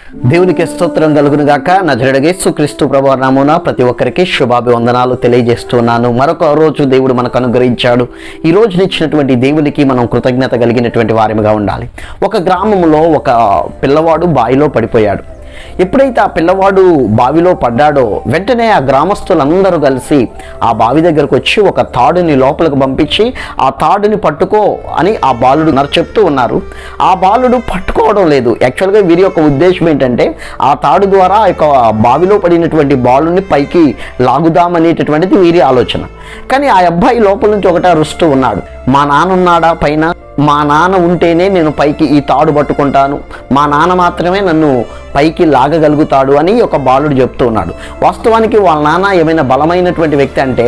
దేవునికి స్తోత్రం కలుగును గాక. నజరేయుడైన యేసుక్రీస్తు ప్రభువు నామమున ప్రతి ఒక్కరికి శుభాభివందనాలు తెలియజేస్తున్నాను. మరొక రోజు దేవుడు మనకు అనుగ్రహించాడు. ఈ రోజున ఇచ్చినటువంటి దేవునికి మనం కృతజ్ఞత కలిగినటువంటి వారిగా ఉండాలి. ఒక గ్రామంలో ఒక పిల్లవాడు బావిలో పడిపోయాడు. ఎప్పుడైతే ఆ పిల్లవాడు బావిలో పడ్డాడో వెంటనే ఆ గ్రామస్తులందరూ కలిసి ఆ బావి దగ్గరకు వచ్చి ఒక తాడుని లోపలికి పంపించి ఆ తాడుని పట్టుకో అని ఆ బాలుడు చెప్తూ ఉన్నారు. ఆ బాలుడు పట్టుకోవడం లేదు. యాక్చువల్గా వీరి యొక్క ఉద్దేశం ఏంటంటే ఆ తాడు ద్వారా ఆ యొక్క బావిలో పడినటువంటి బాలుని పైకి లాగుదామనేటటువంటిది వీరి ఆలోచన. కానీ ఆ అబ్బాయి లోపల నుంచి ఒకటే అరుస్తూ ఉన్నాడు, మా నాన్న ఉన్నాడా పైన, మా నాన్న ఉంటేనే నేను పైకి ఈ తాడు పట్టుకుంటాను, మా నాన్న మాత్రమే నన్ను పైకి లాగగలుగుతాడు అని ఒక బాలుడు చెప్తూ ఉన్నాడు. వాస్తవానికి వాళ్ళ నాన్న ఏమైనా బలమైనటువంటి వ్యక్తి అంటే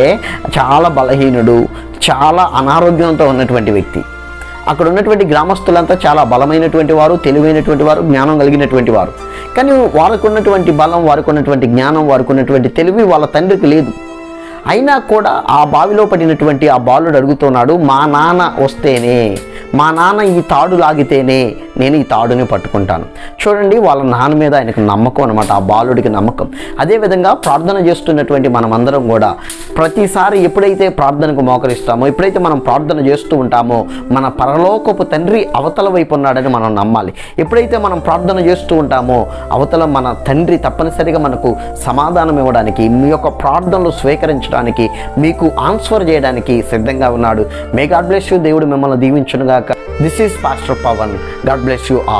చాలా బలహీనుడు, చాలా అనారోగ్యంతో ఉన్నటువంటి వ్యక్తి. అక్కడ ఉన్నటువంటి గ్రామస్తులంతా చాలా బలమైనటువంటి వారు, తెలివైనటువంటి వారు, జ్ఞానం కలిగినటువంటి వారు. కానీ వారికి ఉన్నటువంటి బలం, వారికి ఉన్నటువంటి జ్ఞానం, వారికి ఉన్నటువంటి తెలివి వాళ్ళ తండ్రికి లేదు. అయినా కూడా ఆ బావిలో పడినటువంటి ఆ బాలుడు అడుగుతున్నాడు, మా నాన్న వస్తేనే, మా నాన్న ఈ తాడు లాగితేనే నేను ఈ తాడుని పట్టుకుంటాను. చూడండి, వాళ్ళ నాన్న మీద ఆయనకు నమ్మకం అనమాట, ఆ బాలుడికి నమ్మకం. అదేవిధంగా ప్రార్థన చేస్తున్నటువంటి మనమందరం కూడా ప్రతిసారి ఎప్పుడైతే ప్రార్థనకు మోకరిస్తామో, ఎప్పుడైతే మనం ప్రార్థన చేస్తూ ఉంటామో మన పరలోకపు తండ్రి అవతల వైపు ఉన్నాడని మనం నమ్మాలి. ఎప్పుడైతే మనం ప్రార్థన చేస్తూ ఉంటామో అవతల మన తండ్రి తప్పనిసరిగా మనకు సమాధానం ఇవ్వడానికి, మీ యొక్క ప్రార్థనలు స్వీకరించడానికి, మీకు ఆన్సర్ చేయడానికి సిద్ధంగా ఉన్నాడు. May God bless you. దేవుడు మిమ్మల్ని దీవించునుగాక. This is pastor Pavan. God bless you all.